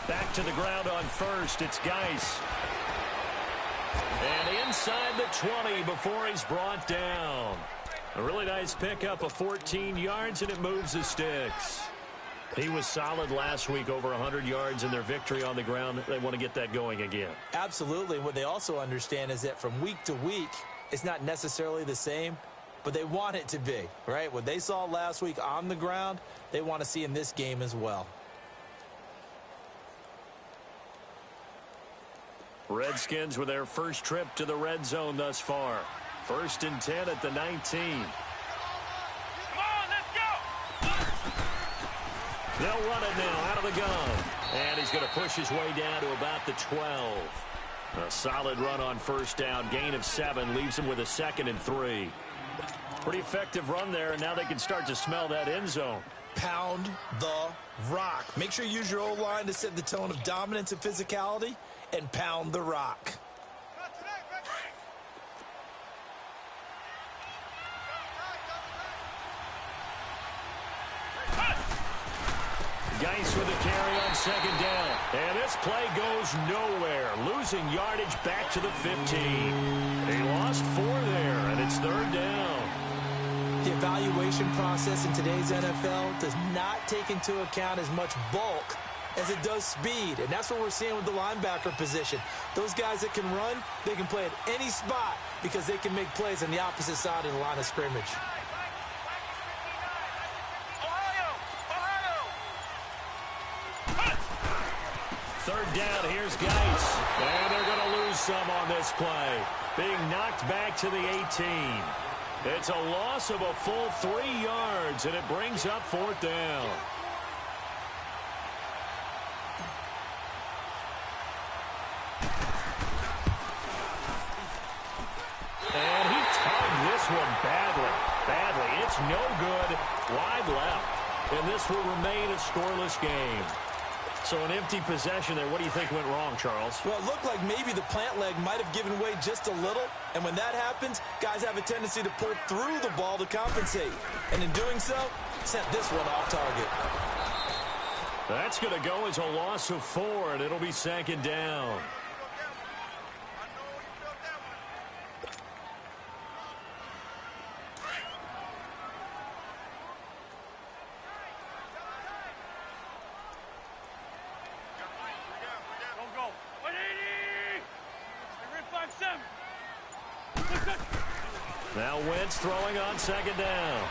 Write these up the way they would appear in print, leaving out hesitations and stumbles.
Back to the ground on first. It's Geis. And inside the 20 before he's brought down. A really nice pickup of 14 yards, and it moves the sticks. He was solid last week, over 100 yards in their victory on the ground. They want to get that going again. Absolutely. What they also understand is that from week to week, it's not necessarily the same, but they want it to be, right? What they saw last week on the ground, they want to see in this game as well. Redskins with their first trip to the red zone thus far. 1st and 10 at the 19. Come on, let's go! They'll run it now out of the gun. And he's going to push his way down to about the 12. A solid run on first down. Gain of 7 leaves him with a 2nd and 3. Pretty effective run there, and now they can start to smell that end zone. Pound the rock. Make sure you use your O-line to set the tone of dominance and physicality, and pound the rock. Geis with a carry on 2nd down. And this play goes nowhere. Losing yardage back to the 15. They lost 4 there, and it's 3rd down. The evaluation process in today's NFL does not take into account as much bulk as it does speed, and that's what we're seeing with the linebacker position. Those guys that can run, they can play at any spot because they can make plays on the opposite side of the line of scrimmage. Third down, here's Geis. And they're going to lose some on this play. Being knocked back to the 18. It's a loss of a full 3 yards, and it brings up 4th down. And he tugged this one badly. It's no good. Wide left. And this will remain a scoreless game. So an empty possession there. What do you think went wrong, Charles? Well, it looked like maybe the plant leg might have given way just a little. And when that happens, guys have a tendency to pull through the ball to compensate. And in doing so, sent this one off target. That's going to go as a loss of 4, and it'll be 2nd down. Now Wentz throwing on 2nd down.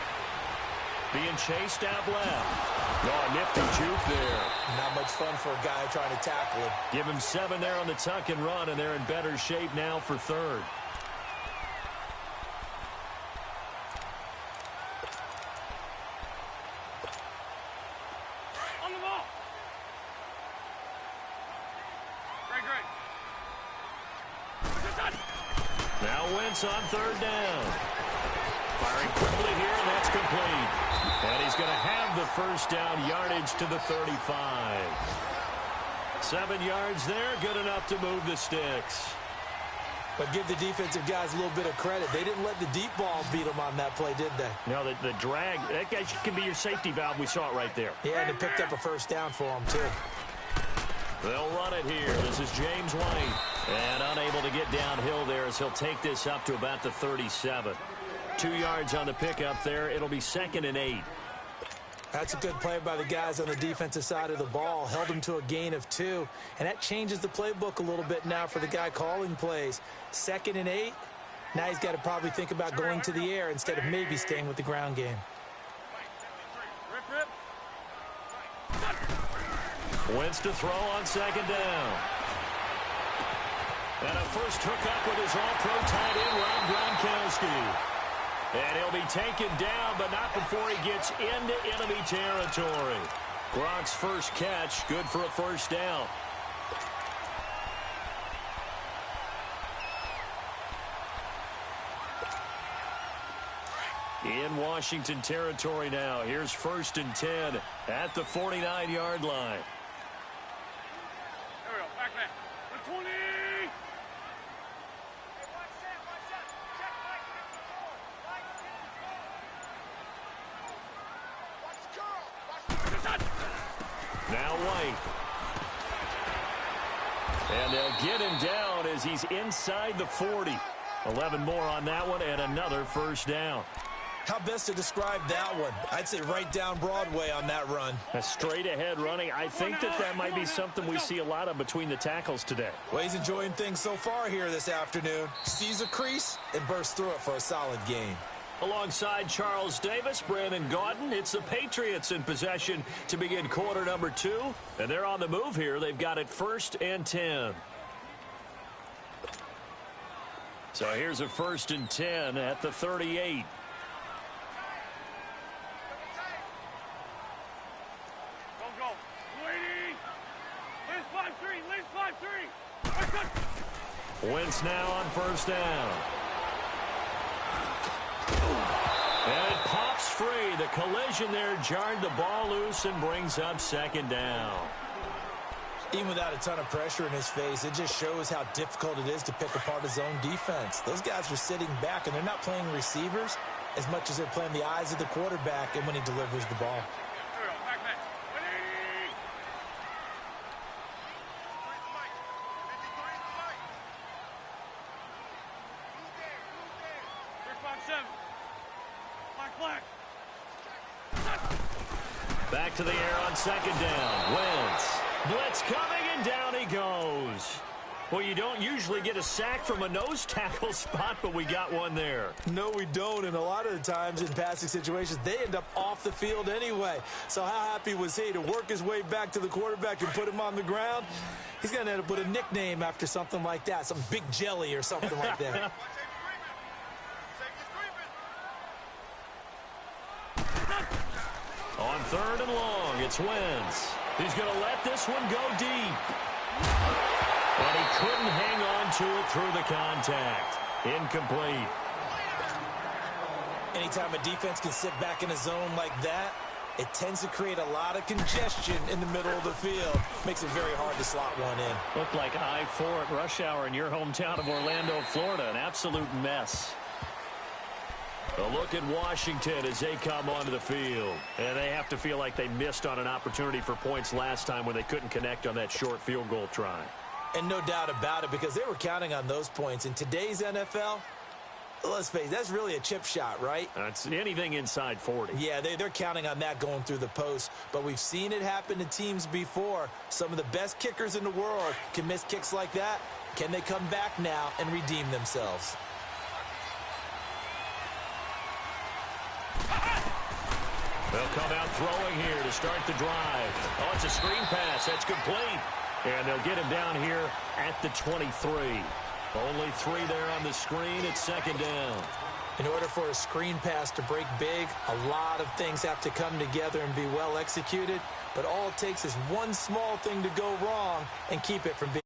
Being chased out left. Oh, nifty juke there. Not much fun for a guy trying to tackle him. Give him 7 there on the tuck and run, and they're in better shape now for 3rd. On the ball. Great. Now Wentz on 3rd down. Firing quickly here, and that's complete. And he's going to have the first down, yardage to the 35. 7 yards there, good enough to move the sticks. But give the defensive guys a little bit of credit. They didn't let the deep ball beat them on that play, did they? No, the drag, that guy can be your safety valve. We saw it right there. Yeah, and it picked up a first down for them, too. They'll run it here. This is James White. And unable to get downhill there as he'll take this up to about the 37. 2 yards on the pickup there. It'll be 2nd and 8. That's a good play by the guys on the defensive side of the ball. Held him to a gain of 2. And that changes the playbook a little bit now for the guy calling plays. 2nd and 8. Now he's got to probably think about going to the air instead of maybe staying with the ground game. Wentz to throw on 2nd down. And a first hookup with his all-pro tight end, Rob Gronkowski. And he'll be taken down, but not before he gets into enemy territory. Gronk's first catch, good for a first down. In Washington territory now. Here's 1st and 10 at the 49-yard line. There we go. Back. 20. Now White. And they'll get him down as he's inside the 40. 11 more on that one and another first down. How best to describe that one? I'd say right down Broadway on that run. A straight ahead running. I think that might be something we see a lot of between the tackles today. Well, he's enjoying things so far here this afternoon. Sees a crease and bursts through it for a solid gain. Alongside Charles Davis, Brandon Gaudin, it's the Patriots in possession to begin quarter number 2. And they're on the move here. They've got it 1st and 10. So here's a 1st and 10 at the 38. Go. Waiting. Leads 5-3. Wentz now on 1st down. And it pops free. The collision there jarred the ball loose and brings up 2nd down. Even without a ton of pressure in his face, it just shows how difficult it is to pick apart his own defense. Those guys are sitting back, and they're not playing receivers as much as they're playing the eyes of the quarterback and when he delivers the ball. Back to the air on 2nd down. Wentz. Blitz coming, and down he goes. Well, you don't usually get a sack from a nose tackle spot, but we got one there. No, we don't, and a lot of the times in passing situations, they end up off the field anyway. So how happy was he to work his way back to the quarterback and put him on the ground? He's going to end up with a nickname after something like that, some Big Jelly or something like that. On 3rd and long, it's Wentz. He's going to let this one go deep. And he couldn't hang on to it through the contact. Incomplete. Anytime a defense can sit back in a zone like that, it tends to create a lot of congestion in the middle of the field. Makes it very hard to slot one in. Looked like I-4 at rush hour in your hometown of Orlando, Florida. An absolute mess. A look at Washington as they come onto the field. And they have to feel like they missed on an opportunity for points last time when they couldn't connect on that short field goal try. And no doubt about it, because they were counting on those points. In today's NFL, let's face it, that's really a chip shot, right? That's anything inside 40. Yeah, they're counting on that going through the post. But we've seen it happen to teams before. Some of the best kickers in the world can miss kicks like that. Can they come back now and redeem themselves? They'll come out throwing here to start the drive. Oh, it's a screen pass. That's complete. And they'll get him down here at the 23. Only 3 there on the screen. It's 2nd down. In order for a screen pass to break big, a lot of things have to come together and be well executed. But all it takes is one small thing to go wrong and keep it from being